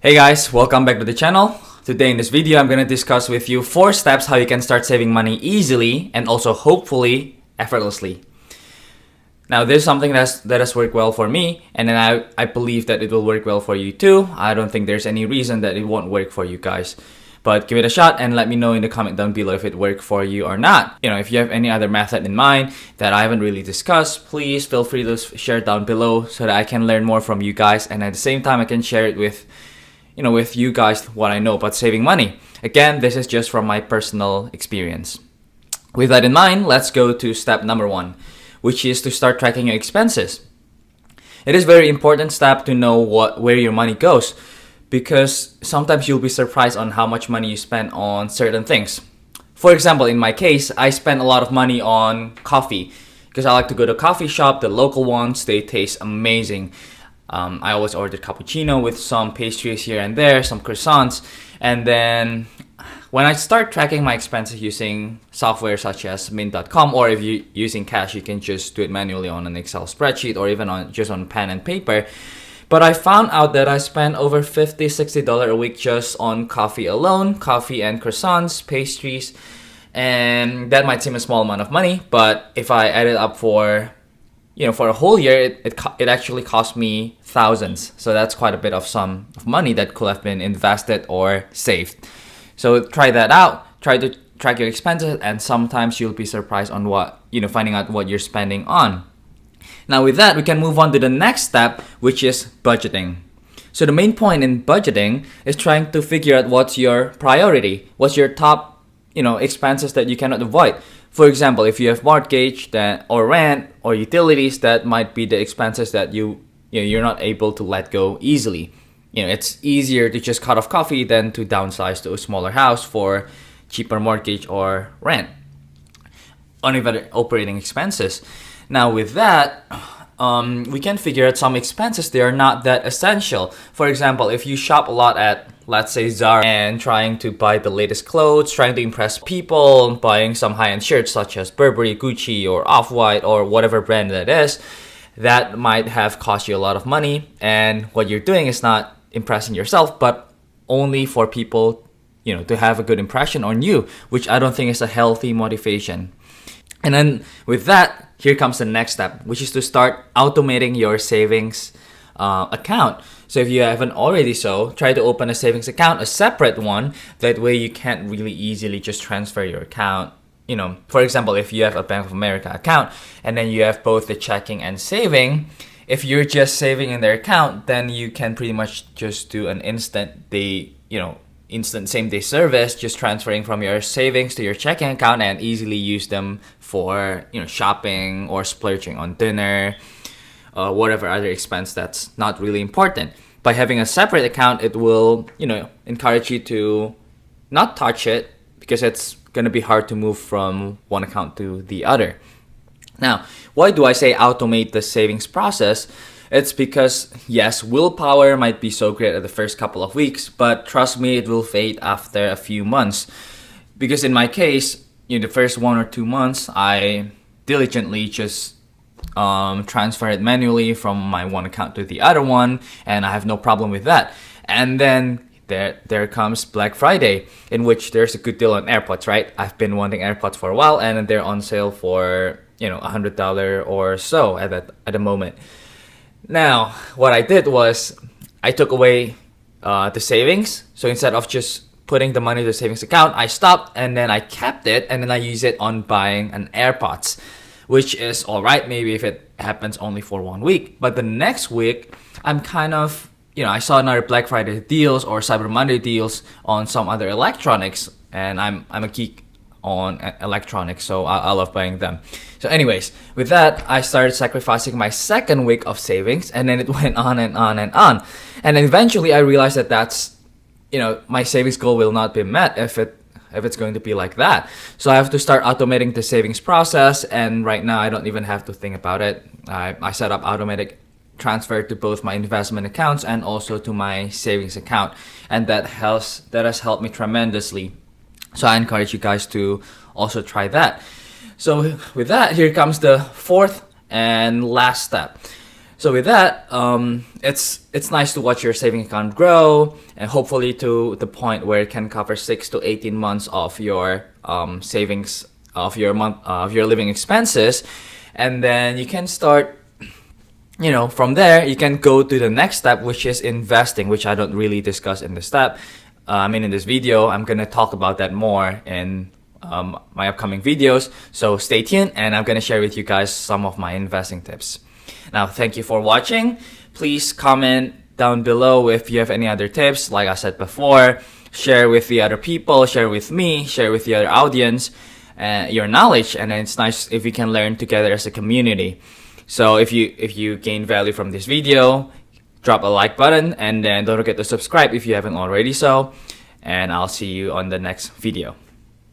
Hey guys, welcome back to the channel. Today in this video, I'm going to discuss with you 4 steps how you can start saving money easily and also hopefully effortlessly. Now this is something that has worked well for me, and then I believe that it will work well for you too. I don't think there's any reason that it won't work for you guys. But give it a shot and let me know in the comment down below if it worked for you or not. If you have any other method in mind that I haven't really discussed, please feel free to share it down below so that I can learn more from you guys, and at the same time I can share it with you guys what I know about saving money. Again, this is just from my personal experience. With that in mind, let's go to step number 1, which is to start tracking your expenses. It is a very important step to know where your money goes, because sometimes you'll be surprised on how much money you spend on certain things. For example, in my case, I spend a lot of money on coffee because I like to go to a coffee shop, the local ones. They taste amazing. I always order cappuccino with some pastries here and there, some croissants. And then when I start tracking my expenses using software such as mint.com, or if you're using cash, you can just do it manually on an Excel spreadsheet or even on pen and paper. But I found out that I spend over $50-$60 a week just on coffee alone, coffee and croissants, pastries, and that might seem a small amount of money, but if I add it up for a whole year, it actually cost me thousands. So that's quite a bit of sum of money that could have been invested or saved. So try that out. Try to track your expenses, and sometimes you'll be surprised on finding out what you're spending on. Now with that, we can move on to the next step, which is budgeting. So the main point in budgeting is trying to figure out what's your priority, what's your top, expenses that you cannot avoid. For example, if you have mortgage or rent or utilities, that might be the expenses that you're not able to let go easily. It's easier to just cut off coffee than to downsize to a smaller house for cheaper mortgage or rent. On other operating expenses. Now with that, we can figure out some expenses. They are not that essential. For example, if you shop a lot at, let's say, Zara, and trying to buy the latest clothes, trying to impress people, buying some high-end shirts such as Burberry, Gucci, or Off-White, or whatever brand that is, that might have cost you a lot of money. And what you're doing is not impressing yourself, but only for people, to have a good impression on you, which I don't think is a healthy motivation. And then with that, here comes the next step, which is to start automating your savings account. So if you haven't already try to open a savings account, a separate one. That way you can't really easily just transfer your account. For example, if you have a Bank of America account and then you have both the checking and saving, if you're just saving in their account, then you can pretty much just do an instant same-day service, just transferring from your savings to your checking account and easily use them for shopping or splurging on dinner, whatever other expense that's not really important. By having a separate account, it will encourage you to not touch it, because it's going to be hard to move from one account to the other. Now, why do I say automate the savings process? It's because, yes, willpower might be so great at the first couple of weeks, but trust me, it will fade after a few months. Because in my case, the first 1 or 2 months, I diligently just transfer it manually from my one account to the other one, and I have no problem with that. And then there comes Black Friday, in which there's a good deal on AirPods, right? I've been wanting AirPods for a while, and they're on sale for $100 or so at the moment. Now, what I did was I took away the savings. So instead of just putting the money to the savings account, I stopped, and then I kept it, and then I use it on buying an AirPods, which is all right maybe if it happens only for 1 week. But the next week, I'm kind of, I saw another Black Friday deals or Cyber Monday deals on some other electronics, and I'm a geek on electronics, so I love buying them. So anyways, with that, I started sacrificing my second week of savings, and then it went on and on and on. And then eventually I realized that that's, my savings goal will not be met if it's going to be like that. So I have to start automating the savings process, and right now I don't even have to think about it. I set up automatic transfer to both my investment accounts and also to my savings account, and that has helped me tremendously. So I encourage you guys to also try that. So with that, here comes the fourth and last step. So with that, it's nice to watch your saving account grow, and hopefully to the point where it can cover 6 to 18 months of your savings of your month of your living expenses, and then you can start. From there you can go to the next step, which is investing, which I don't really discuss in this step. In this video, I'm gonna talk about that more in my upcoming videos. So stay tuned, and I'm gonna share with you guys some of my investing tips. Now, thank you for watching. Please comment down below if you have any other tips. Like I said before, share with the other people, share with me, share with the other audience, your knowledge, and it's nice if we can learn together as a community. So if you gain value from this video, drop a like button, and then don't forget to subscribe if you haven't already so, and I'll see you on the next video.